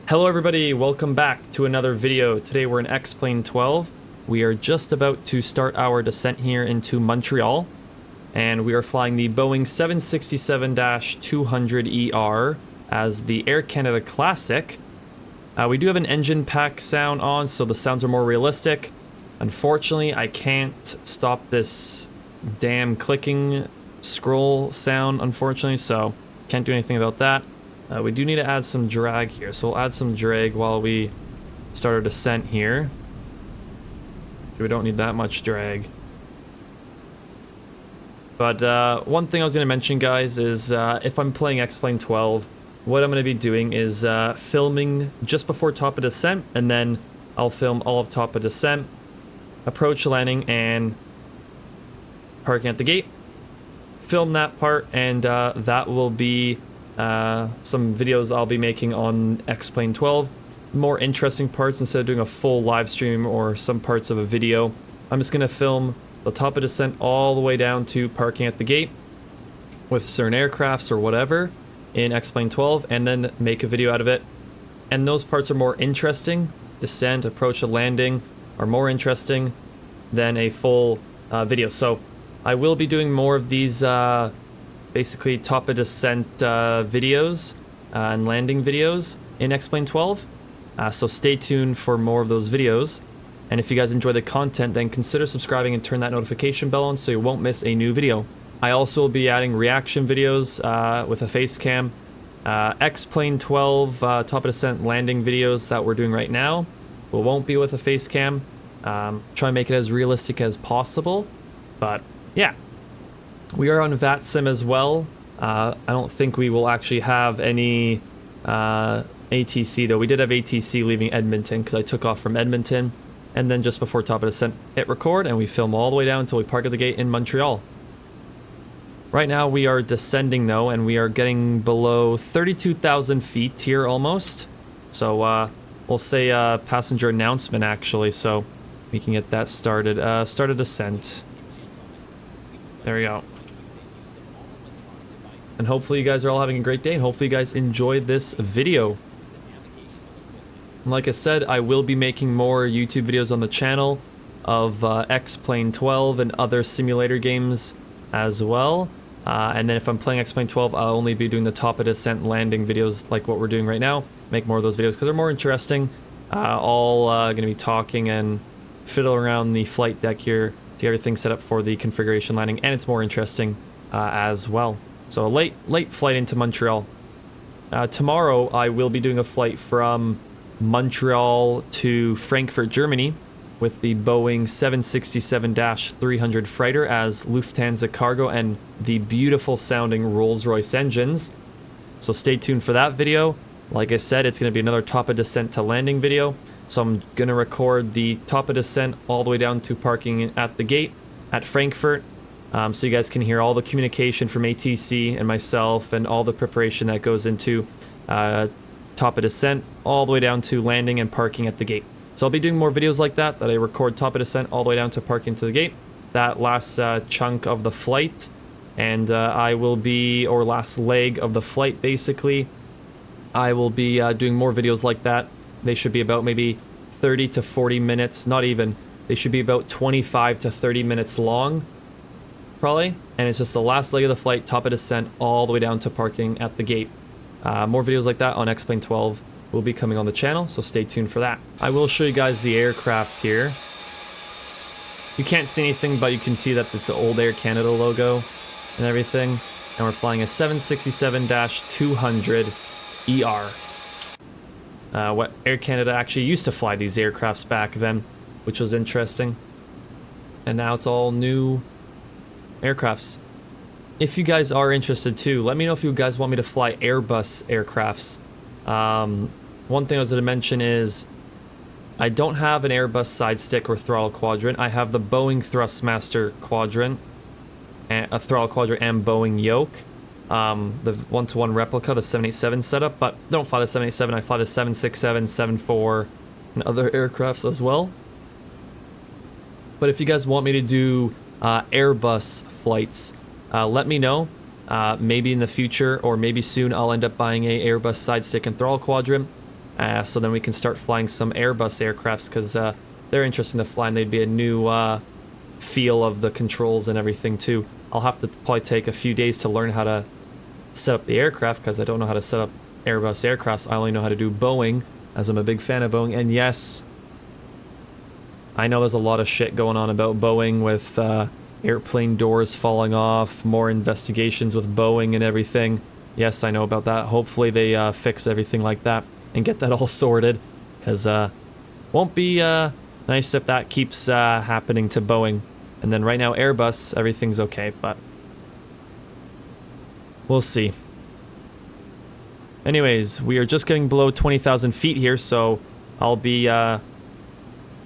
Hello everybody, welcome back to another video. Today we're in X-Plane 12. We are just about to start our descent here into Montreal. And we are flying the Boeing 767-200ER as the Air Canada Classic. We do have an engine pack sound on, so the sounds are more realistic. Unfortunately, I can't stop this damn clicking scroll sound, unfortunately, so can't do anything about that. We do need to add some drag here, so we'll add some drag while we start our descent here. We don't need that much drag. But one thing I was going to mention, guys, is if I'm playing X-Plane 12, what I'm going to be doing is filming just before top of descent, and then I'll film all of top of descent, approach landing, and parking at the gate. Film that part, and that will be some videos I'll be making on X-Plane 12. More interesting parts, instead of doing a full live stream or some parts of a video, I'm just going to film the top of descent all the way down to parking at the gate with certain aircrafts or whatever in X-Plane 12, and then make a video out of it. And those parts are more interesting. Descent, approach, and landing are more interesting than a full video. So I will be doing more of these basically top of descent videos and landing videos in X-Plane 12. So stay tuned for more of those videos. And if you guys enjoy the content, then consider subscribing and turn that notification bell on so you won't miss a new video. I also will be adding reaction videos with a face cam. X-Plane 12 top of descent landing videos that we're doing right now won't be with a face cam. Try and make it as realistic as possible. But yeah. We are on VATSIM as well. I don't think we will actually have any ATC, though. We did have ATC leaving Edmonton because I took off from Edmonton. And then just before top of descent, hit record, and we film all the way down until we park at the gate in Montreal. Right now we are descending, though, and we are getting below 32,000 feet here almost. So we'll say passenger announcement, actually, so we can get that started. Start a descent. There we go. And hopefully you guys are all having a great day, and hopefully you guys enjoyed this video. And like I said, I will be making more YouTube videos on the channel of X-Plane 12 and other simulator games as well. And then if I'm playing X-Plane 12, I'll only be doing the top of descent landing videos like what we're doing right now. Make more of those videos because they're more interesting. All going to be talking and fiddle around the flight deck here to get everything set up for the configuration landing, and it's more interesting as well. So a late flight into Montreal. Tomorrow I will be doing a flight from Montreal to Frankfurt, Germany with the Boeing 767-300 freighter as Lufthansa cargo and the beautiful sounding Rolls-Royce engines. So stay tuned for that video. Like I said, it's going to be another top of descent to landing video. So I'm going to record the top of descent all the way down to parking at the gate at Frankfurt. So you guys can hear all the communication from ATC and myself and all the preparation that goes into top of descent all the way down to landing and parking at the gate. So I'll be doing more videos like that I record top of descent all the way down to parking to the gate. That last chunk of the flight. And I will be, or last leg of the flight basically, I will be doing more videos like that. They should be about maybe 30 to 40 minutes, not even. They should be about 25 to 30 minutes long, probably. And it's just the last leg of the flight, top of descent, all the way down to parking at the gate. More videos like that on X-Plane 12 will be coming on the channel, so stay tuned for that. I will show you guys the aircraft here. You can't see anything, but you can see that it's the old Air Canada logo and everything. And we're flying a 767-200ER. What Air Canada actually used to fly these aircrafts back then, which was interesting. And now it's all new aircrafts. If you guys are interested too, let me know if you guys want me to fly Airbus aircrafts. One thing I was going to mention is I don't have an Airbus side stick or throttle quadrant. I have the Boeing Thrustmaster quadrant, and a throttle quadrant and Boeing yoke. The one-to-one replica, the 787 setup, but I don't fly the 787, I fly the 767, 74, and other aircrafts as well. But if you guys want me to do Airbus flights, let me know. Maybe in the future, or maybe soon, I'll end up buying a Airbus side stick and throttle quadrant. So then we can start flying some Airbus aircrafts, because they're interesting to fly, and they'd be a new feel of the controls and everything too. I'll have to probably take a few days to learn how to set up the aircraft, because I don't know how to set up Airbus aircrafts. I only know how to do Boeing, as I'm a big fan of Boeing. And yes, I know there's a lot of shit going on about Boeing with airplane doors falling off, more investigations with Boeing and everything. Yes, I know about that. Hopefully they fix everything like that and get that all sorted, because won't be nice if that keeps happening to Boeing. And then right now Airbus, everything's okay, but we'll see. Anyways, we are just getting below 20,000 feet here, so I'll be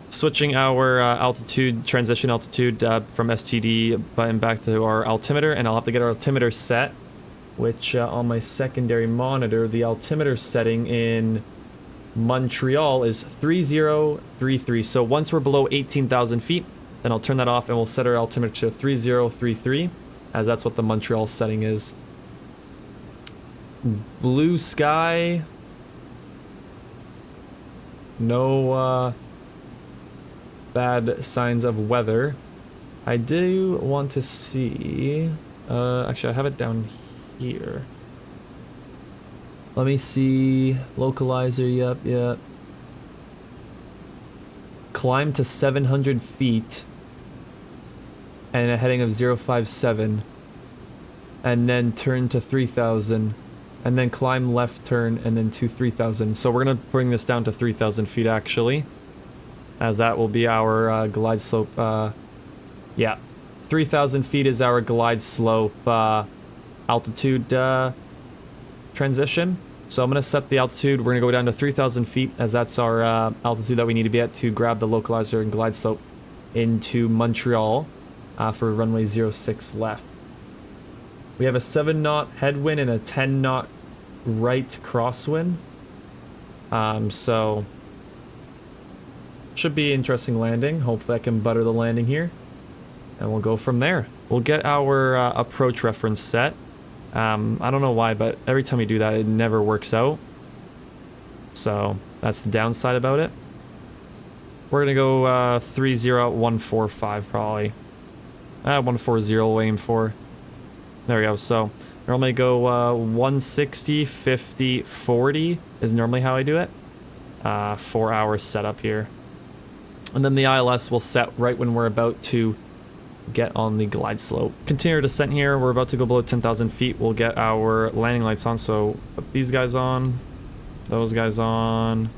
switching our altitude, transition altitude from STD button back to our altimeter, and I'll have to get our altimeter set, which on my secondary monitor, the altimeter setting in Montreal is 3033. So once we're below 18,000 feet, then I'll turn that off and we'll set our altimeter to 3033, as that's what the Montreal setting is. Blue sky. No bad signs of weather. I do want to see... actually, I have it down here. Let me see. Localizer, yep. Climb to 700 feet. And a heading of 057. And then turn to 3000. And then climb left turn and then to 3000. So we're going to bring this down to 3000 feet actually, as that will be our glide slope. Yeah, 3000 feet is our glide slope altitude transition. So I'm going to set the altitude. We're going to go down to 3000 feet, as that's our altitude that we need to be at to grab the localizer and glide slope into Montreal for runway 06 left. We have a 7-knot headwind and a 10-knot right crosswind. So should be interesting landing. Hopefully I can butter the landing here, and we'll go from there. We'll get our approach reference set. I don't know why, but every time we do that, it never works out. So that's the downside about it. We're gonna go 30145 probably. 140 we'll aim for. There we go. So normally go 160, 50, 40 is normally how I do it. 4 hours setup here. And then the ILS will set right when we're about to get on the glide slope. Continue our descent here. We're about to go below 10,000 feet. We'll get our landing lights on. So put these guys on, those guys on,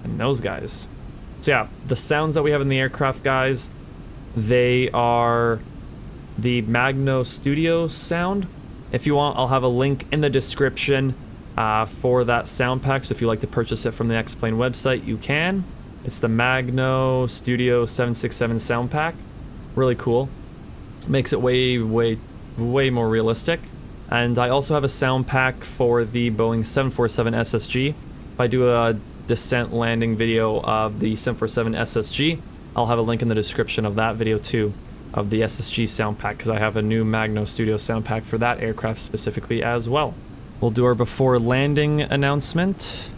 and those guys. So yeah, the sounds that we have in the aircraft, guys, they are the Magno Studio sound. If you want, I'll have a link in the description for that sound pack. So if you'd like to purchase it from the X-Plane website, you can. It's the Magno Studio 767 sound pack. Really cool. Makes it way more realistic. And I also have a sound pack for the Boeing 747 SSG. If I do a descent landing video of the 747 SSG, I'll have a link in the description of that video too, of the SSG sound pack, because I have a new Magno Studio sound pack for that aircraft specifically as well. We'll do our before landing announcement.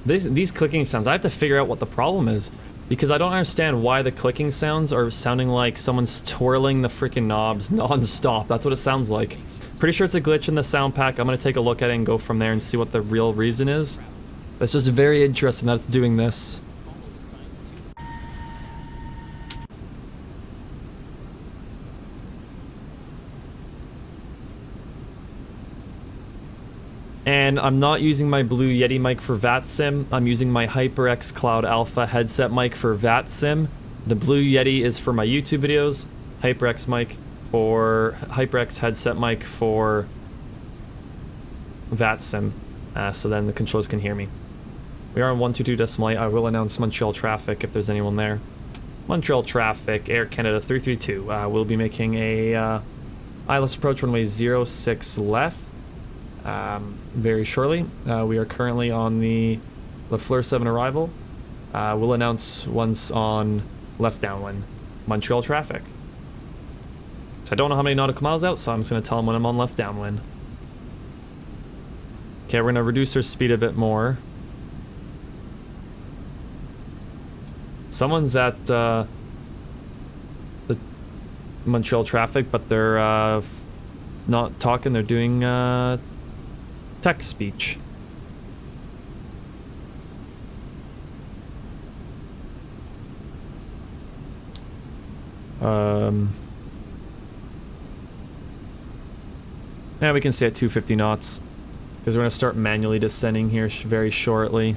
These clicking sounds, I have to figure out what the problem is, because I don't understand why the clicking sounds are sounding like someone's twirling the freaking knobs non-stop. That's what it sounds like. Pretty sure it's a glitch in the sound pack. I'm going to take a look at it and go from there and see what the real reason is. It's just very interesting that it's doing this. And I'm not using my Blue Yeti mic for VATSIM. I'm using my HyperX Cloud Alpha headset mic for VATSIM. The Blue Yeti is for my YouTube videos. HyperX headset mic for VATSIM. So then the controls can hear me. We are on 122.8. I will announce Montreal traffic if there's anyone there. Montreal traffic, Air Canada 332. We'll be making a ILS approach runway 06 left very shortly. We are currently on the Lafleur 7 arrival. We'll announce once on left downwind. Montreal traffic. So I don't know how many nautical miles out, so I'm just going to tell them when I'm on left downwind. Okay, we're going to reduce our speed a bit more. Someone's at the Montreal traffic, but they're not talking, they're doing text speech. Yeah, we can stay at 250 knots because we're going to start manually descending here very shortly.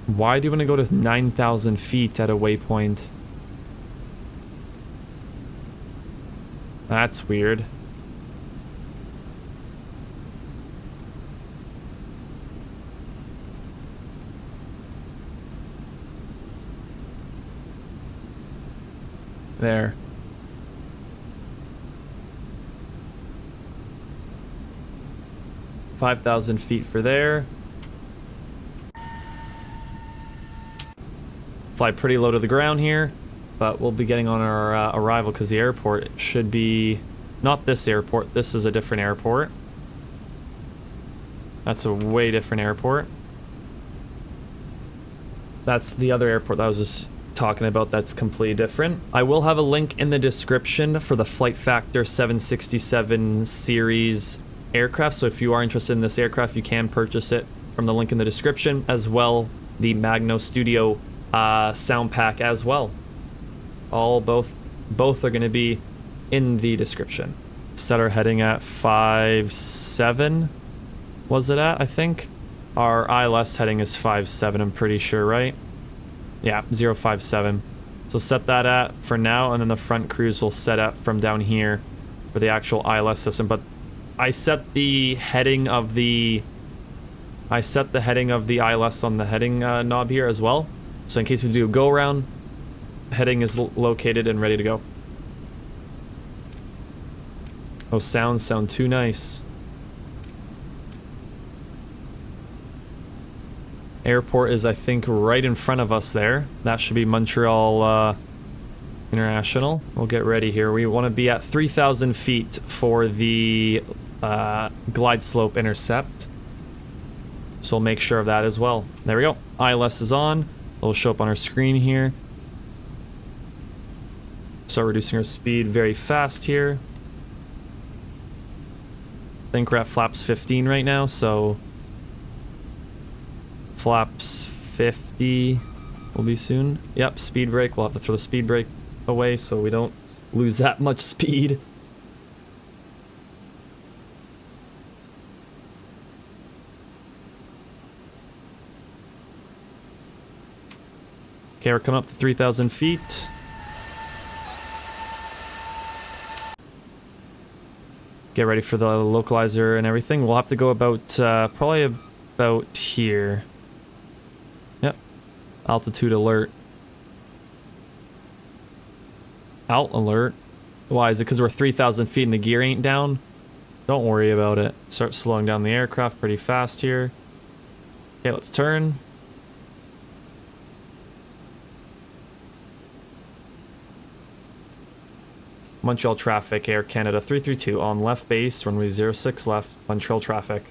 Why do you want to go to 9,000 feet at a waypoint? That's weird. There. $5,000 feet for there. Fly pretty low to the ground here, but we'll be getting on our arrival because the airport should be not this airport. This is a different airport. That's a way different airport. That's the other airport that I was just talking about that's completely different. I will have a link in the description for the Flight Factor 767 series aircraft, so if you are interested in this aircraft, you can purchase it from the link in the description, as well the Magno Studio sound pack as well. Both are going to be in the description. Set our heading at 5.7 was it at, I think? Our ILS heading is 5.7, I'm pretty sure, right? Yeah, 057. So set that at for now, and then the front cruise will set at from down here for the actual ILS system. But I set the heading of the ILS on the heading knob here as well. So in case we do a go around, heading is located and ready to go. Oh, sound too nice. Airport is, I think, right in front of us there. That should be Montreal International. We'll get ready here. We want to be at 3,000 feet for the glide slope intercept. So we'll make sure of that as well. There we go. ILS is on. It'll show up on our screen here. Start reducing our speed very fast here. I think we're at flaps 15 right now, so flaps 50 will be soon. Yep, speed brake. We'll have to throw the speed brake away so we don't lose that much speed. Okay, we're coming up to 3,000 feet. Get ready for the localizer and everything. We'll have to go about, probably about here. Yep. Altitude alert. Alt alert? Why? Is it because we're 3,000 feet and the gear ain't down? Don't worry about it. Start slowing down the aircraft pretty fast here. Okay, let's turn. Montreal traffic, Air Canada 332 on left base, runway 06 left, Montreal traffic.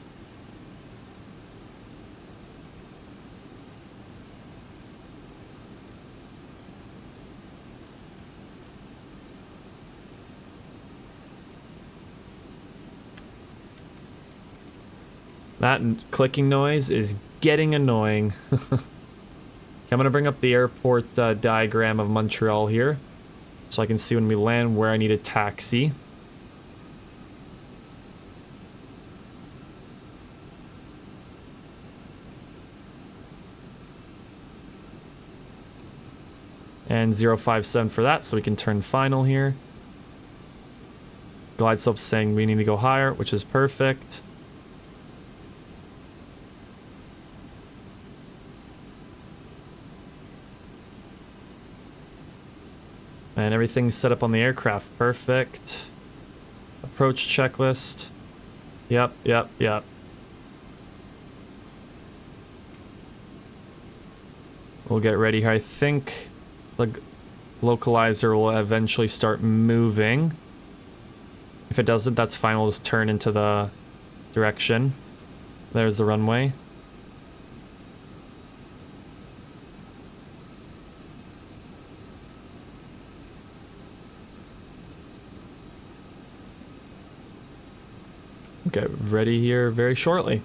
That clicking noise is getting annoying. Okay, I'm going to bring up the airport diagram of Montreal here, so I can see when we land where I need a taxi. And 057 for that, so we can turn final here. Glide slope saying we need to go higher, which is perfect. And everything's set up on the aircraft. Perfect. Approach checklist. Yep. We'll get ready here. I think the localizer will eventually start moving. If it doesn't, that's fine. We'll just turn into the direction. There's the runway. Get ready here very shortly.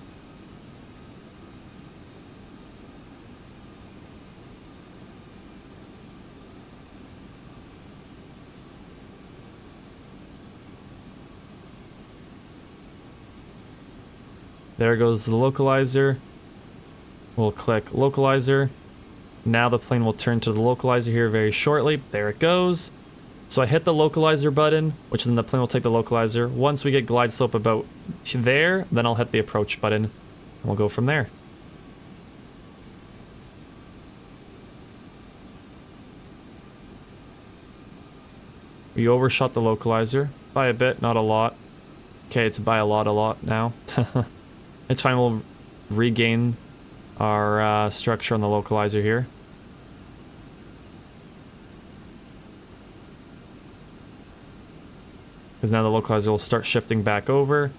There goes the localizer. We'll click localizer. Now the plane will turn to the localizer here very shortly. There it goes. So I hit the localizer button, which then the plane will take the localizer. Once we get glide slope about there, then I'll hit the approach button, and we'll go from there. We overshot the localizer by a bit, not a lot. Okay, it's by a lot now. It's fine, we'll regain our structure on the localizer here. Because now the localizer will start shifting back over.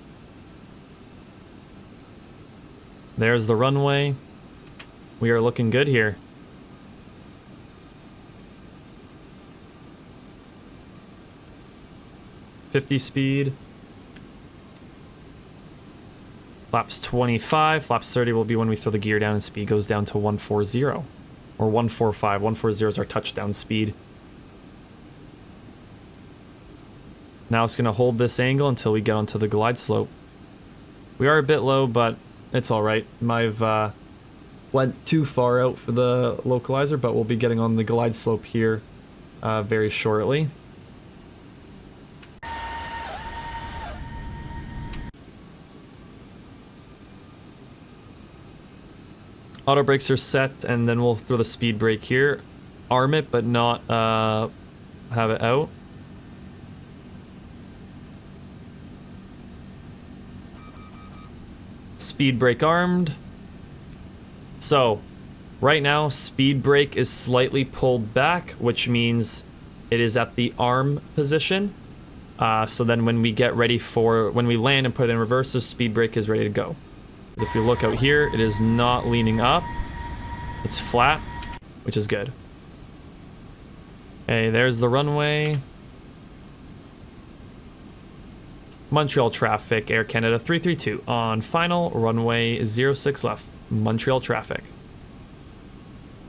There's the runway. We are looking good here. .50 speed. Flaps 25. Flaps 30 will be when we throw the gear down and speed goes down to 140. Or 145. 140 is our touchdown speed. Now it's going to hold this angle until we get onto the glide slope. We are a bit low, but it's alright. I've went too far out for the localizer, but we'll be getting on the glide slope here very shortly. Auto brakes are set, and then we'll throw the speed brake here. Arm it, but not have it out. Speed brake armed. So, right now, speed brake is slightly pulled back, which means it is at the arm position. So then when we get ready for, when we land and put it in reverse, the speed brake is ready to go. If you look out here, it is not leaning up. It's flat, which is good. Okay, there's the runway. Montreal traffic, Air Canada 332 on final runway 06 left, Montreal traffic.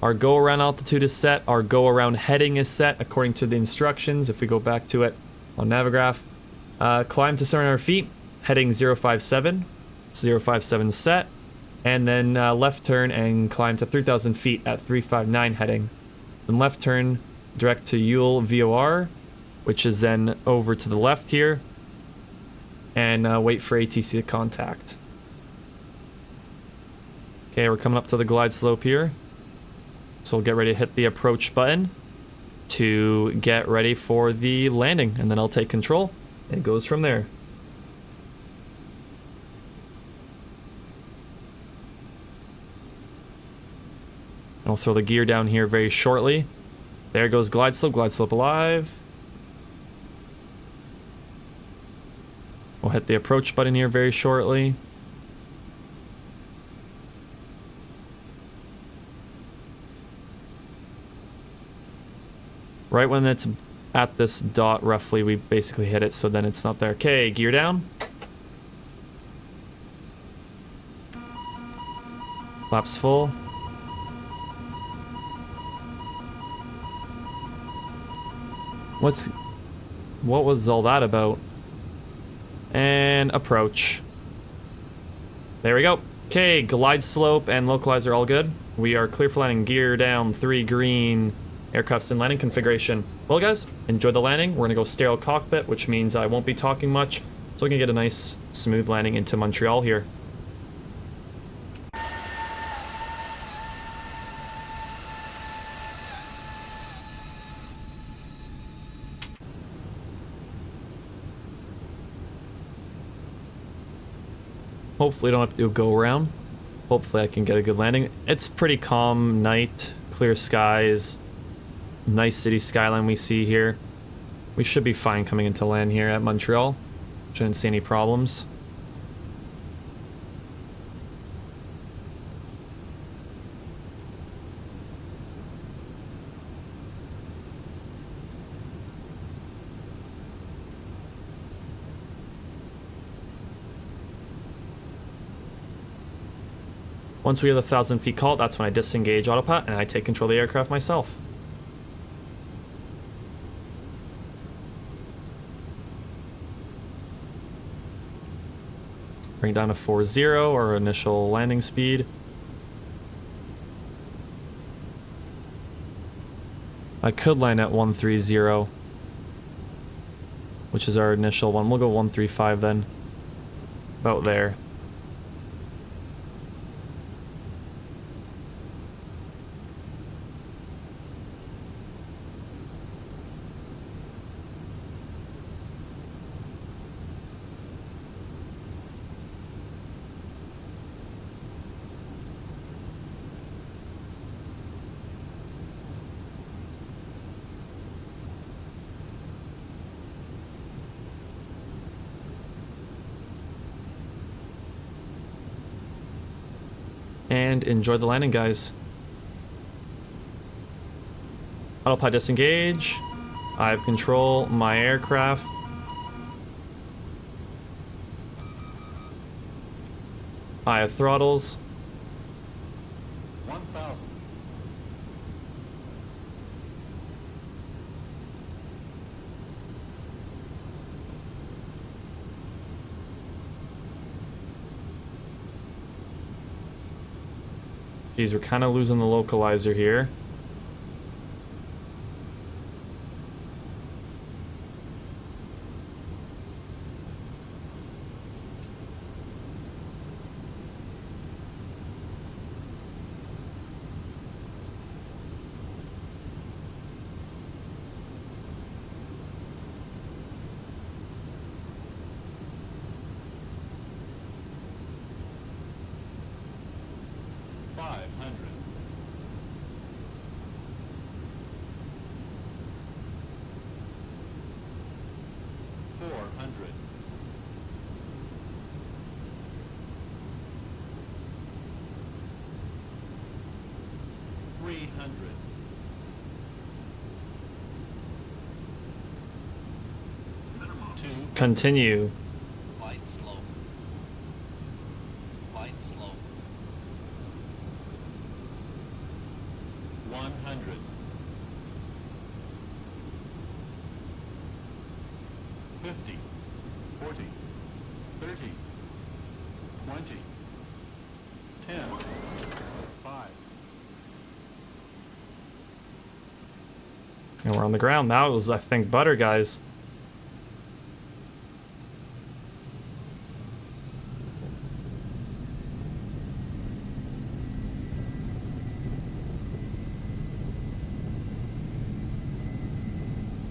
Our go around altitude is set, our go around heading is set according to the instructions. If we go back to it on Navigraph, climb to 700 feet, heading 057, 057 set, and then left turn and climb to 3,000 feet at 359 heading. Then left turn direct to Yule VOR, which is then over to the left here, and wait for ATC to contact. Okay, we're coming up to the glide slope here. So we'll get ready to hit the approach button to get ready for the landing, and then I'll take control. It goes from there. I'll throw the gear down here very shortly. There goes glide slope alive. We'll hit the approach button here very shortly. Right when it's at this dot roughly, we basically hit it, so then it's not there. Okay, gear down. Flaps full. What was all that about? And approach. There we go. Okay, glide slope and localizer all good. We are clear for landing. Gear down, 3 green. Aircraft's in landing configuration. Well guys, enjoy the landing. We're gonna go stereo cockpit, which means I won't be talking much. So we can get a nice smooth landing into Montreal here. Hopefully I don't have to go around. Hopefully I can get a good landing. It's pretty calm night, clear skies, nice city skyline we see here. We should be fine coming into land here at Montreal. Shouldn't see any problems. Once we have the 1,000 feet call, that's when I disengage autopilot and I take control of the aircraft myself. Bring down to 40, our initial landing speed. I could land at 130, which is our initial one. We'll go 135 then. About there. And enjoy the landing, guys. Autopilot disengage. I have control my aircraft. I have throttles. 1,000. Geez, we're kind of losing the localizer here. Continue. Light slope. Light slope. 100. 50. 40. 30. 20. 10. 5. And we're on the ground. That was, I think, butter, guys.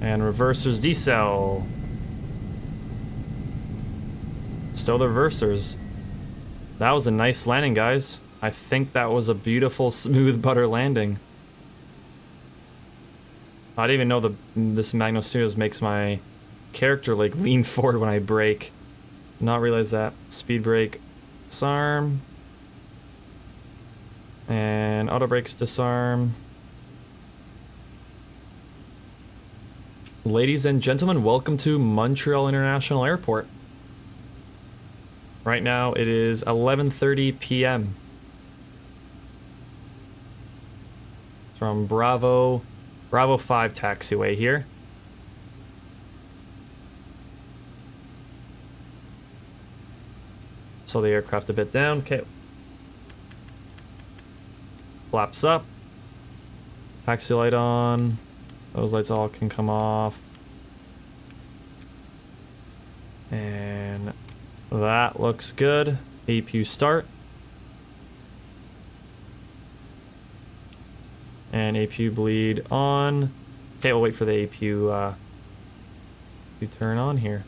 And reversers decel. Still the reversers. That was a nice landing, guys. I think that was a beautiful, smooth butter landing. I didn't even know this Magno Studios makes my character like lean forward when I brake. Not realize that. Speed brake, disarm. And auto brakes disarm. Ladies and gentlemen, welcome to Montreal International Airport. Right now it is 11:30 p.m. From Bravo 5 taxiway here. Slow the aircraft a bit down. Okay. Flaps up. Taxi light on. Those lights all can come off. And that looks good. APU start. And APU bleed on. Okay, we'll wait for the APU to turn on here.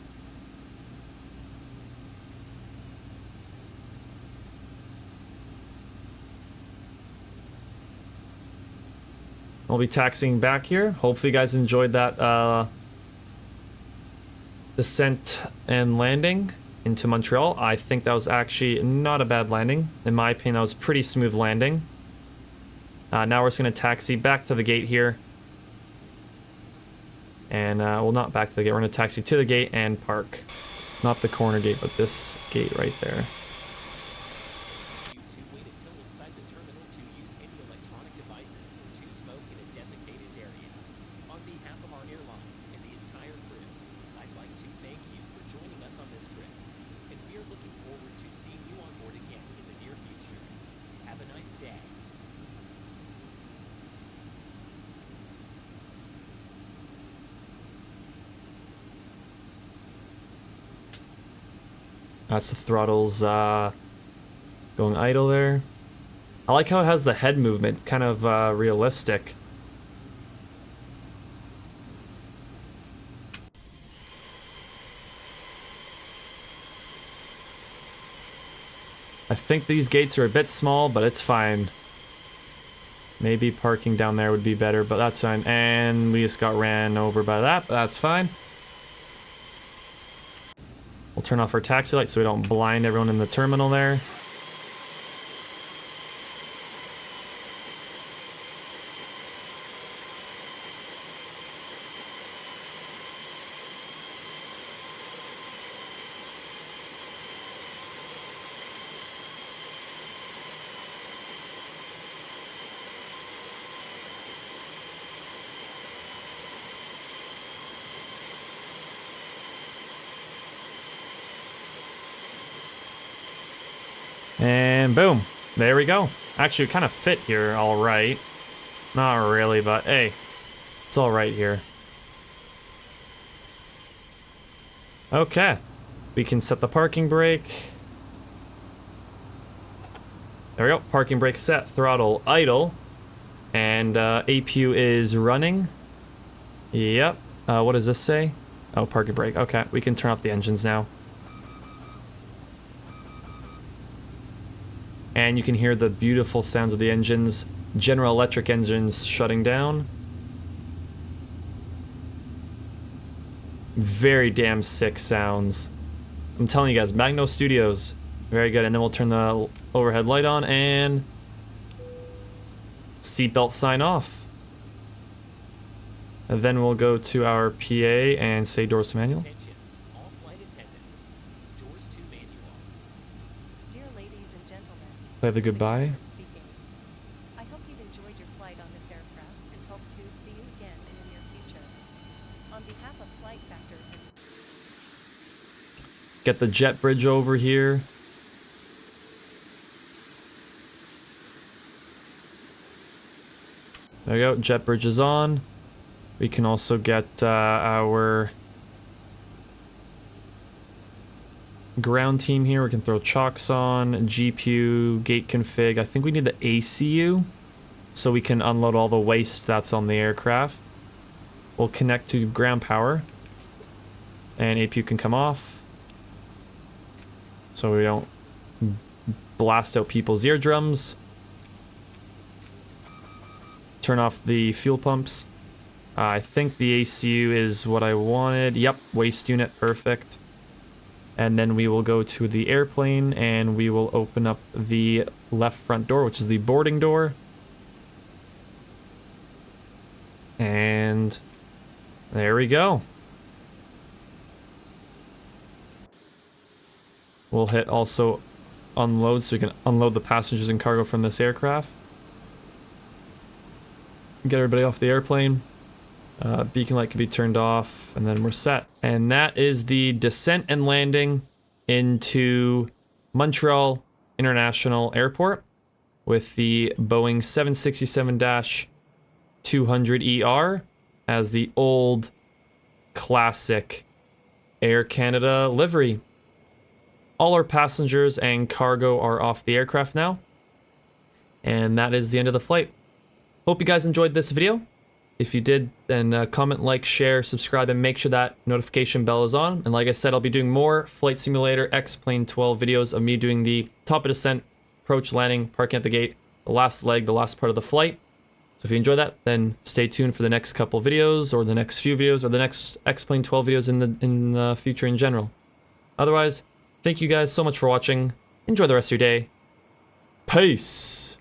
I'll be taxiing back here. Hopefully you guys enjoyed that descent and landing into Montreal. I think that was actually not a bad landing. In my opinion, that was pretty smooth landing. Now we're just going to taxi back to the gate here. And, well, not back to the gate. We're going to taxi to the gate and park. Not the corner gate, but this gate right there. That's the throttles going idle there. I like how it has the head movement, kind of realistic. I think these gates are a bit small, but it's fine. Maybe parking down there would be better, but that's fine. And we just got ran over by that, but that's fine. We'll turn off our taxi light so we don't blind everyone in the terminal there. And boom, there we go. Actually, it kind of fit here all right. Not really, but hey, it's all right here. Okay, we can set the parking brake. There we go, parking brake set, throttle idle. And APU is running. Yep, what does this say? Oh, parking brake, okay. We can turn off the engines now. And you can hear the beautiful sounds of the engines. General Electric engines shutting down. Very damn sick sounds. I'm telling you guys, Magno Studios. Very good. And then we'll turn the overhead light on and seatbelt sign off. And then we'll go to our PA and say doors to manual. Play the goodbye. I hope you've enjoyed your flight on this aircraft and hope to see you again in the near future. On behalf of Flight Factor, get the jet bridge over here. There we go, jet bridge is on. We can also get our ground team here. We can throw chocks on, GPU, gate config. I think we need the ACU so we can unload all the waste that's on the aircraft. We'll connect to ground power and APU can come off so we don't blast out people's eardrums. Turn off the fuel pumps. I think the ACU is what I wanted. Yep, waste unit, perfect. And then we will go to the airplane and we will open up the left front door, which is the boarding door. And there we go. We'll hit also unload so we can unload the passengers and cargo from this aircraft. Get everybody off the airplane. Beacon light can be turned off, and then we're set. And that is the descent and landing into Montreal International Airport with the Boeing 767-200ER as the old classic Air Canada livery. All our passengers and cargo are off the aircraft now. And that is the end of the flight. Hope you guys enjoyed this video. If you did, then comment, like, share, subscribe, and make sure that notification bell is on. And like I said, I'll be doing more Flight Simulator X-Plane 12 videos of me doing the top of descent, approach, landing, parking at the gate, the last leg, the last part of the flight. So if you enjoy that, then stay tuned for the next couple videos, or the next few videos, or the next X-Plane 12 videos in the future in general. Otherwise, thank you guys so much for watching. Enjoy the rest of your day. Peace!